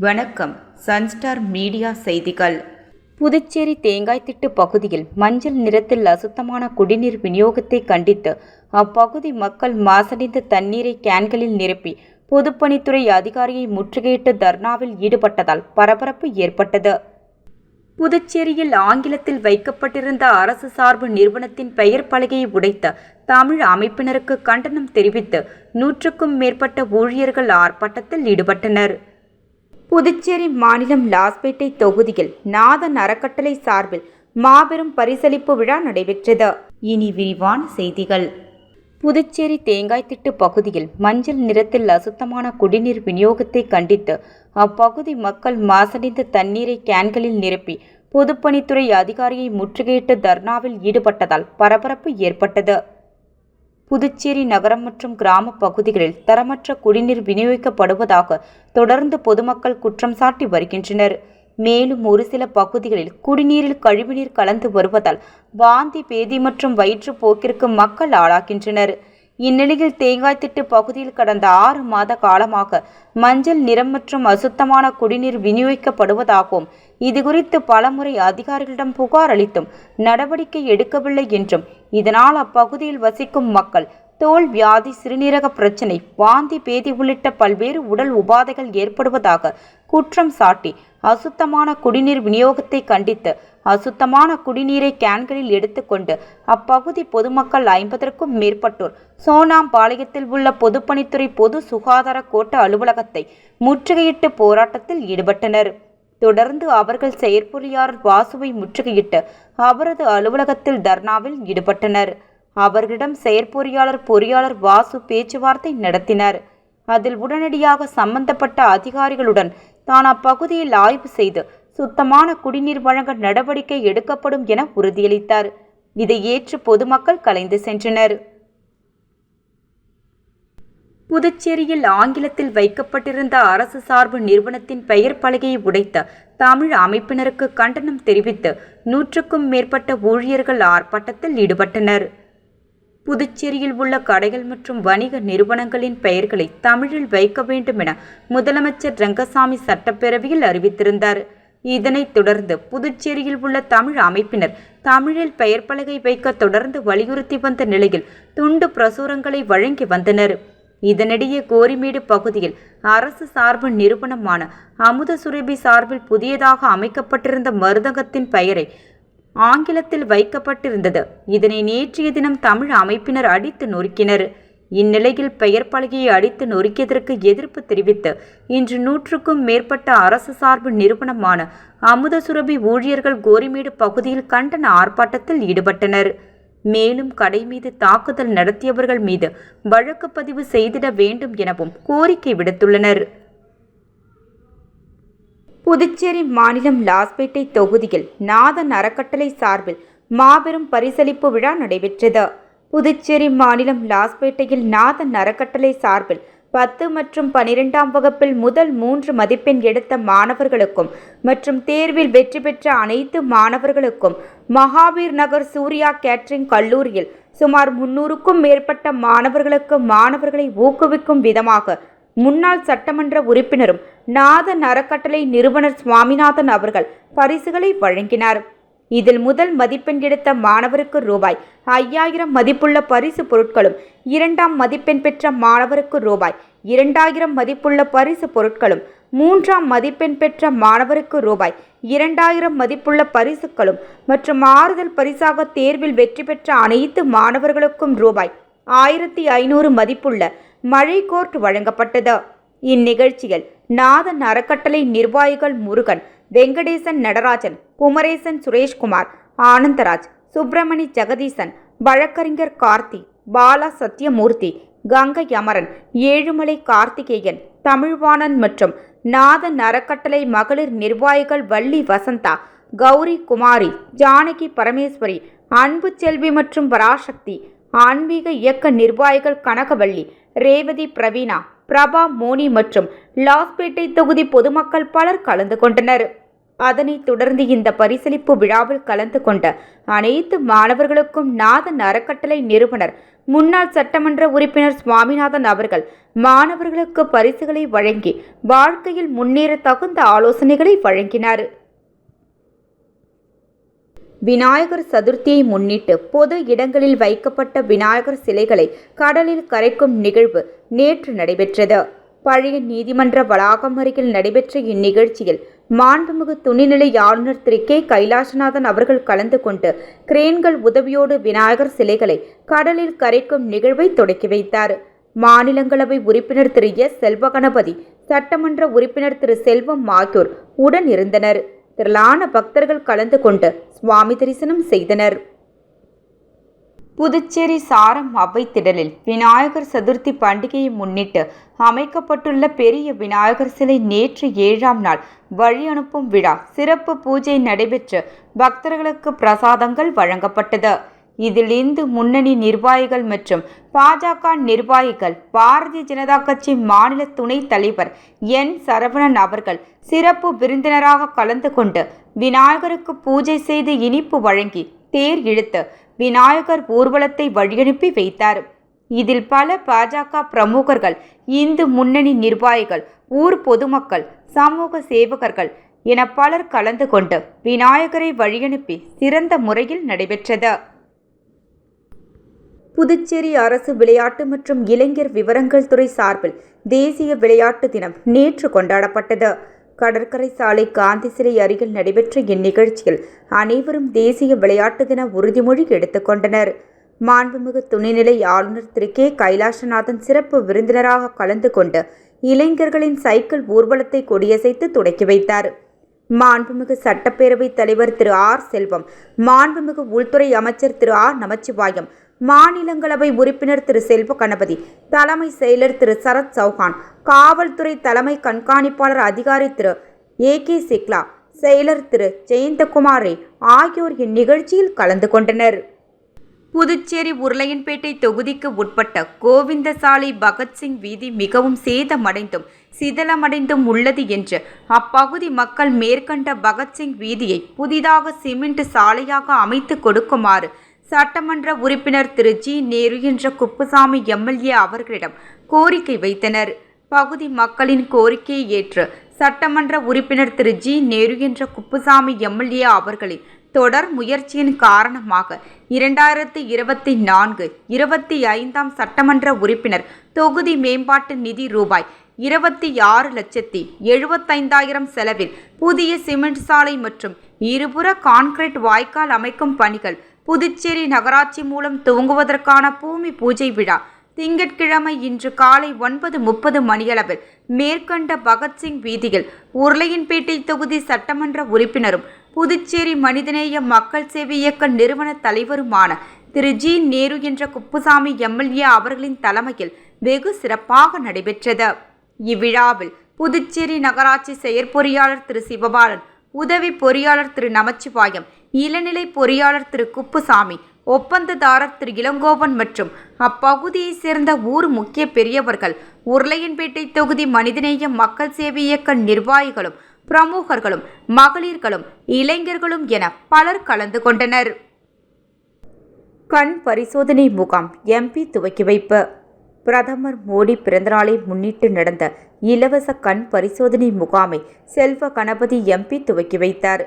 வணக்கம். Sunstar media செய்திகள். புதுச்சேரி தேங்காய்திட்டு பகுதியில் மஞ்சள் நிறத்தில் அசுத்தமான குடிநீர் விநியோகத்தை கண்டித்து அப்பகுதி மக்கள் மாசடைந்த தண்ணீரை கேன்களில் நிரப்பி பொதுப்பணித்துறை அதிகாரியை முற்றுகையிட்டு தர்ணாவில் ஈடுபட்டதால் பரபரப்பு ஏற்பட்டது. புதுச்சேரியில் ஆங்கிலத்தில் வைக்கப்பட்டிருந்த அரசு சார்பு நிறுவனத்தின் பெயர் பலகையை உடைத்த தமிழ் அமைப்பினருக்கு கண்டனம் தெரிவித்து 100க்கும் மேற்பட்ட ஊழியர்கள் ஆர்ப்பாட்டத்தில் ஈடுபட்டனர். புதுச்சேரி மாநிலம் லாஸ்பேட்டை தொகுதியில் நாதன் அறக்கட்டளை சார்பில் மாபெரும் பரிசளிப்பு விழா நடைபெற்றது. இனி விரிவான செய்திகள். புதுச்சேரி தேங்காய்திட்டு பகுதியில் மஞ்சள் நிறத்தில் அசுத்தமான குடிநீர் விநியோகத்தை கண்டித்து அப்பகுதி மக்கள் மாசடைந்த தண்ணீரை கேன்களில் நிரப்பி பொதுப்பணித்துறை அதிகாரியை முற்றுகையிட்டு தர்ணாவில் ஈடுபட்டதால் பரபரப்பு ஏற்பட்டது. புதுச்சேரி நகரம் மற்றும் கிராம பகுதிகளில் தரமற்ற குடிநீர் விநியோகிக்கப்படுவதாக தொடர்ந்து பொதுமக்கள் குற்றம் சாட்டி வருகின்றனர். மேலும் ஒரு சில பகுதிகளில் குடிநீரில் கழிவுநீர் கலந்து வருவதால் வாந்தி, பேதி மற்றும் வயிற்றுப்போக்கிற்கு மக்கள் ஆளாகின்றனர். இந்நிலையில் தேங்காய்திட்டு பகுதியில் கடந்த 6 மாத காலமாக மஞ்சள் நிறம் மற்றும் அசுத்தமான குடிநீர் விநியோகிக்கப்படுவதாகவும் இதுகுறித்து பலமுறை அதிகாரிகளிடம் புகார் அளித்தும் நடவடிக்கை எடுக்கவில்லை என்றும் இதனால் அப்பகுதியில் வசிக்கும் மக்கள் தோல் வியாதி, சிறுநீரக பிரச்சினை, வாந்தி, பேதி உள்ளிட்ட பல்வேறு உடல் உபாதைகள் ஏற்படுவதாக குற்றம் சாட்டி அசுத்தமான குடிநீர் விநியோகத்தை கண்டித்து அசுத்தமான குடிநீரை கேன்களில் எடுத்துக்கொண்டு அப்பகுதி பொதுமக்கள் 50க்கும் மேற்பட்டோர் சோனாம்பாளையத்தில் உள்ள பொதுப்பணித்துறை பொது சுகாதார கோட்ட அலுவலகத்தை முற்றுகையிட்டு போராட்டத்தில் ஈடுபட்டனர். தொடர்ந்து அவர்கள் செயற்பொறியாளர் வாசுவை முற்றுகையிட்டு அவரது அலுவலகத்தில் தர்ணாவில் ஈடுபட்டனர். அவர்களிடம் பொறியாளர் வாசு பேச்சுவார்த்தை நடத்தினார். அதில் உடனடியாக சம்பந்தப்பட்ட அதிகாரிகளுடன் தான் அப்பகுதியில் ஆய்வு செய்து சுத்தமான குடிநீர் வழங்க நடவடிக்கை எடுக்கப்படும் என உறுதியளித்தார். இதை ஏற்று பொதுமக்கள் கலைந்து சென்றனர். புதுச்சேரியில் ஆங்கிலத்தில் வைக்கப்பட்டிருந்த அரசு சார்பு நிறுவனத்தின் பெயர் பலகையை உடைத்த தமிழ் அமைப்பினருக்கு கண்டனம் தெரிவித்து 100க்கும் மேற்பட்ட ஊழியர்கள் ஆர்ப்பாட்டத்தில் ஈடுபட்டனர். புதுச்சேரியில் உள்ள கடைகள் மற்றும் வணிக நிறுவனங்களின் பெயர்களை தமிழில் வைக்க வேண்டும் என முதலமைச்சர் ரங்கசாமி சட்டப்பேரவையில் அறிவித்திருந்தார். இதனைத் தொடர்ந்து புதுச்சேரியில் உள்ள தமிழ் அமைப்பினர் தமிழில் பெயர் பலகை வைக்க தொடர்ந்து வலியுறுத்தி வந்த நிலையில் துண்டு பிரசுரங்களை வழங்கி வந்தனர். இதனிடையே கோரிமேடு பகுதியில் அரசு சார்பு நிறுவனமான அமுத சுரபி சார்பில் புதியதாக அமைக்கப்பட்டிருந்த மருந்தகத்தின் பெயரை ஆங்கிலத்தில் வைக்கப்பட்டிருந்தது. இதனை நேற்றைய தினம் தமிழ் அமைப்பினர் அடித்து நொறுக்கினர். இந்நிலையில் பெயர் பலகையை அடித்து நொறுக்கியதற்கு எதிர்ப்பு தெரிவித்து இன்று 100க்கும் மேற்பட்ட அரசு சார்பு நிறுவனமான அமுத சுரபி ஊழியர்கள் கோரிமேடு பகுதியில் கண்டன ஆர்ப்பாட்டத்தில் ஈடுபட்டனர். மேலும் கடை மீது தாக்குதல் நடத்தியவர்கள் மீது வழக்கு பதிவு செய்திட வேண்டும் எனவும் கோரிக்கை விடுத்துள்ளனர். புதுச்சேரி மாநிலம் லாஸ்பேட்டை தொகுதியில் நாதன் அறக்கட்டளை சார்பில் மாபெரும் பரிசளிப்பு விழா நடைபெற்றது. புதுச்சேரி மாநிலம் லாஸ்பேட்டையில் நாதன் அறக்கட்டளை சார்பில் 10 மற்றும் 12ஆம் வகுப்பில் முதல் 3 மதிப்பெண் எடுத்த மாணவர்களுக்கும் மற்றும் தேர்வில் வெற்றி பெற்ற அனைத்து மாணவர்களுக்கும் மகாவீர் நகர் சூர்யா கேட்டரிங் கல்லூரியில் சுமார் 300க்கும் மேற்பட்ட மாணவர்களை ஊக்குவிக்கும் விதமாக முன்னாள் சட்டமன்ற உறுப்பினரும் நாதன் அறக்கட்டளை நிறுவனர் சுவாமிநாதன் அவர்கள் பரிசுகளை வழங்கினார். இதில் முதல் மதிப்பெண் எடுத்த மாணவருக்கு ரூபாய் 5000 மதிப்புள்ள பரிசு பொருட்களும், 2ஆம் மதிப்பெண் பெற்ற மாணவருக்கு ரூபாய் 2000 மதிப்புள்ள பரிசு பொருட்களும், 3ஆம் மதிப்பெண் பெற்ற மாணவருக்கு ரூபாய் 2000 மதிப்புள்ள பரிசுகளும் மற்றும் ஆறுதல் பரிசாக தேர்வில் வெற்றி பெற்ற அனைத்து மாணவர்களுக்கும் ரூபாய் 1500 மதிப்புள்ள மழை கோர்ட் வழங்கப்பட்டது. இந்நிகழ்ச்சியில் நாதன் அறக்கட்டளை நிர்வாகிகள் முருகன், வெங்கடேசன், நடராஜன், குமரேசன், சுரேஷ்குமார், ஆனந்தராஜ், சுப்பிரமணி, ஜெகதீசன், வழக்கறிஞர் கார்த்தி, பாலா, சத்யமூர்த்தி, கங்கை அமரன், ஏழுமலை கார்த்திகேயன், தமிழ்வாணன் மற்றும் நாதன் அறக்கட்டளை மகளிர் நிர்வாகிகள் வள்ளி வசந்தா, கௌரி குமாரி, ஜானகி பரமேஸ்வரி, அன்பு செல்வி மற்றும் பராசக்தி, ஆன்மீக இயக்க நிர்வாகிகள் கனகவள்ளி, ரேவதி, பிரவீனா, பிரபா, மோனி மற்றும் லாஸ்பேட்டை தொகுதி பொதுமக்கள் பலர் கலந்து கொண்டனர். அதனைத் தொடர்ந்து இந்த பரிசளிப்பு விழாவில் கலந்து கொண்ட அனைத்து மாணவர்களுக்கும் நாதன் அறக்கட்டளை நிறுவனர் முன்னாள் சட்டமன்ற உறுப்பினர் சுவாமிநாதன் அவர்கள் மாணவர்களுக்கு பரிசுகளை வழங்கி வாழ்க்கையில் முன்னேற தகுந்த ஆலோசனைகளை வழங்கினார். விநாயகர் சதுர்த்தியை முன்னிட்டு பொது இடங்களில் வைக்கப்பட்ட விநாயகர் சிலைகளை கடலில் கரைக்கும் நிகழ்வு நேற்று நடைபெற்றது. பழைய நீதிமன்ற வளாகம் அருகில் நடைபெற்ற இந்நிகழ்ச்சியில் மாண்புமிகு துணைநிலை ஆளுநர் திரு கே கைலாசநாதன் அவர்கள் கலந்து கொண்டு கிரேன்கள் உதவியோடு விநாயகர் சிலைகளை கடலில் கரைக்கும் நிகழ்வை தொடக்கி வைத்தார். மாநிலங்களவை உறுப்பினர் திரு எஸ் செல்வகணபதி, சட்டமன்ற உறுப்பினர் திரு செல்வம் ஆகியோர் உடன் இருந்தனர். திரளான பக்தர்கள் கலந்து கொண்டு சுவாமி தரிசனம் செய்தனர். புதுச்சேரி சாரம் அவ்வைத்திடலில் விநாயகர் சதுர்த்தி பண்டிகையை முன்னிட்டு அமைக்கப்பட்டுள்ள பெரிய விநாயகர் சிலை நேற்று 7ஆம் நாள் வழி அனுப்பும் விழா சிறப்பு பூஜை நடைபெற்று பக்தர்களுக்கு பிரசாதங்கள் வழங்கப்பட்டது. இதில் இந்து முன்னணி நிர்வாகிகள் மற்றும் பாஜக நிர்வாகிகள், பாரதிய ஜனதா கட்சி மாநில துணைத் தலைவர் என் சரவணன் அவர்கள் சிறப்பு விருந்தினராக கலந்து கொண்டு விநாயகருக்கு பூஜை செய்து இனிப்பு வழங்கி தேர் இழுத்து விநாயகர் ஊர்வலத்தை வழியனுப்பி வைத்தார். இதில் பல பாஜக பிரமுகர்கள், இந்து முன்னணி நிர்வாகிகள், ஊர் பொதுமக்கள், சமூக சேவகர்கள் என பலர் கலந்து கொண்டு விநாயகரை வழியனுப்பி சிறந்த முறையில் நடைபெற்றது. புதுச்சேரி அரசு விளையாட்டு மற்றும் இளைஞர் விவரங்கள் துறை சார்பில் தேசிய விளையாட்டு தினம் நேற்று கொண்டாடப்பட்டது. கடற்கரை சாலை காந்தி சிலை அருகில் நடைபெற்ற இந்நிகழ்ச்சியில் அனைவரும் தேசிய விளையாட்டு தின உறுதிமொழி எடுத்துக்கொண்டனர். மாண்புமிகு துணைநிலை ஆளுநர் திரு கே கைலாசநாதன் சிறப்பு விருந்தினராக கலந்து கொண்டு இளைஞர்களின் சைக்கிள் ஊர்வலத்தை கொடியசைத்து தொடக்கி வைத்தார். மாண்புமிகு சட்டப்பேரவைத் தலைவர் திரு ஆர் செல்வம், மாண்புமிகு உள்துறை அமைச்சர் திரு ஆர் நமச்சிவாயம், மாநிலங்களவை உறுப்பினர் திரு செல்வ கணபதி, தலைமை செயலர் திரு சரத் சௌஹான், காவல்துறை தலைமை கண்காணிப்பாளர் அதிகாரி திரு ஏ.கே. சிக்லா, செயலர் திரு ஜெயந்தகுமார் ஆகியோர் இந்நிகழ்ச்சியில் கலந்து கொண்டனர். புதுச்சேரி உருளையன்பேட்டை தொகுதிக்கு உட்பட்ட கோவிந்தசாலை பகத்சிங் வீதி மிகவும் சேதமடைந்தும் சிதலமடைந்தும் உள்ளது என்று அப்பகுதி மக்கள் மேற்கண்ட பகத்சிங் வீதியை புதிதாக சிமெண்ட் சாலையாக அமைத்து கொடுக்குமாறு சட்டமன்ற உறுப்பினர் திரு ஜி நேரு என்ற குப்புசாமி எம்எல்ஏ அவர்களிடம் கோரிக்கை வைத்தனர். பகுதி மக்களின் கோரிக்கையை ஏற்று சட்டமன்ற உறுப்பினர் திரு ஜி நேரு என்ற குப்புசாமி எம்எல்ஏ அவர்களின் தொடர் முயற்சியின் காரணமாக 2024-25 சட்டமன்ற உறுப்பினர் தொகுதி மேம்பாட்டு நிதி ரூபாய் 26,75,000 செலவில் புதிய சிமெண்ட் சாலை மற்றும் இருபுற கான்கிரீட் வாய்க்கால் அமைக்கும் பணிகள் புதுச்சேரி நகராட்சி மூலம் துவங்குவதற்கான பூமி பூஜை விழா திங்கட்கிழமை இன்று காலை 9:30 மணியளவில் மேற்கண்ட பகத்சிங் வீதியில் உருளையன்பேட்டை தொகுதி சட்டமன்ற உறுப்பினரும் புதுச்சேரி மனிதநேய மக்கள் சேவை இயக்க நிறுவன தலைவருமான திரு ஜி நேரு என்ற குப்புசாமி எம்எல்ஏ அவர்களின் தலைமையில் வெகு சிறப்பாக நடைபெற்றது. இவ்விழாவில் புதுச்சேரி நகராட்சி செயற்பொறியாளர் திரு சிவபாலன், உதவி பொறியாளர் திரு நமச்சிவாயம், இளநிலை பொறியாளர் திரு குப்புசாமி, ஒப்பந்ததாரர் திரு இளங்கோவன் மற்றும் அப்பகுதியைச் சேர்ந்த ஊர் முக்கிய பெரியவர்கள், உருளையன்பேட்டை தொகுதி மனிதநேய மக்கள் சேவை இயக்க நிர்வாகிகளும் பிரமுகர்களும் மகளிர்களும் இளைஞர்களும் என பலர் கலந்து கொண்டனர். கண் பரிசோதனை முகாம் எம்பி துவக்கி வைப்பு. பிரதமர் மோடி பிறந்தநாளை முன்னிட்டு நடந்த இலவச கண் பரிசோதனை முகாமை செல்வ கணபதி எம்பி துவக்கி வைத்தார்.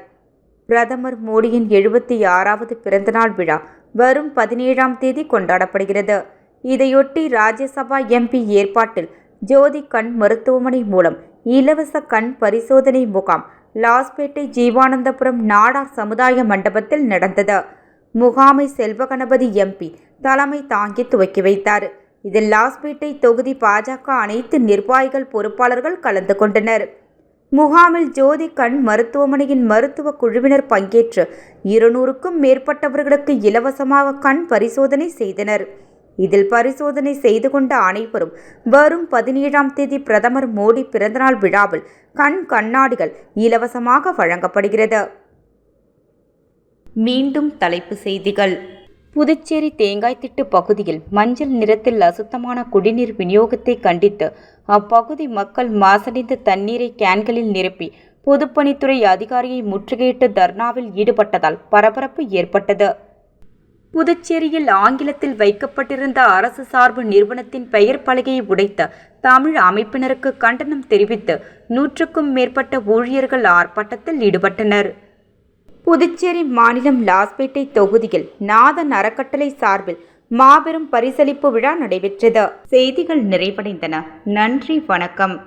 பிரதமர் மோடியின் 76வது பிறந்தநாள் விழா வரும் 17ஆம் தேதி கொண்டாடப்படுகிறது. இதையொட்டி ராஜ்யசபா எம்பி ஏற்பாட்டில் ஜோதி கண் மருத்துவமனை மூலம் இலவச கண் பரிசோதனை முகாம் லாஸ்பேட்டை ஜீவானந்தபுரம் நாடார் சமுதாய மண்டபத்தில் நடந்தது. முகாமை செல்வ கணபதி எம்பி தலைமை தாங்கி துவக்கி வைத்தார். இதில் லாஸ்பேட்டை தொகுதி பாஜக அனைத்து நிர்வாகிகள், பொறுப்பாளர்கள் கலந்து கொண்டனர். முகாமில் ஜோதி கண் மருத்துவமனையின் மருத்துவ குழுவினர் பங்கேற்று 200க்கும் மேற்பட்டவர்களுக்கு இலவசமாக கண் பரிசோதனை செய்தனர். இதில் பரிசோதனை செய்து கொண்ட அனைவரும் வரும் 17ஆம் தேதி பிரதமர் மோடி பிறந்தநாள் விழாவில் கண் கண்ணாடிகள் இலவசமாக வழங்கப்படுகிறது. மீண்டும் தலைப்புச் செய்திகள். புதுச்சேரி தேங்காய்த்திட்டு பகுதியில் மஞ்சள் நிறத்தில் அசுத்தமான குடிநீர் விநியோகத்தை கண்டித்து அப்பகுதி மக்கள் மாசடைந்த தண்ணீரை கேன்களில் நிரப்பி பொதுப்பணித்துறை அதிகாரியை முற்றுகையிட்டு தர்ணாவில் ஈடுபட்டதால் பரபரப்பு ஏற்பட்டது. புதுச்சேரியில் ஆங்கிலத்தில் வைக்கப்பட்டிருந்த அரசு சார்பு நிறுவனத்தின் பெயர் பலகையை உடைத்த தமிழ் அமைப்பினருக்கு கண்டனம் தெரிவித்து 100க்கும் மேற்பட்ட ஊழியர்கள் ஆர்ப்பாட்டத்தில் ஈடுபட்டனர். புதுச்சேரி மாநிலம் லாஸ்பேட்டை தொகுதியில் நாதன் அறக்கட்டளை சார்பில் மாபெரும் பரிசளிப்பு விழா நடைபெற்றது. செய்திகள் நிறைவடைந்தன. நன்றி, வணக்கம்.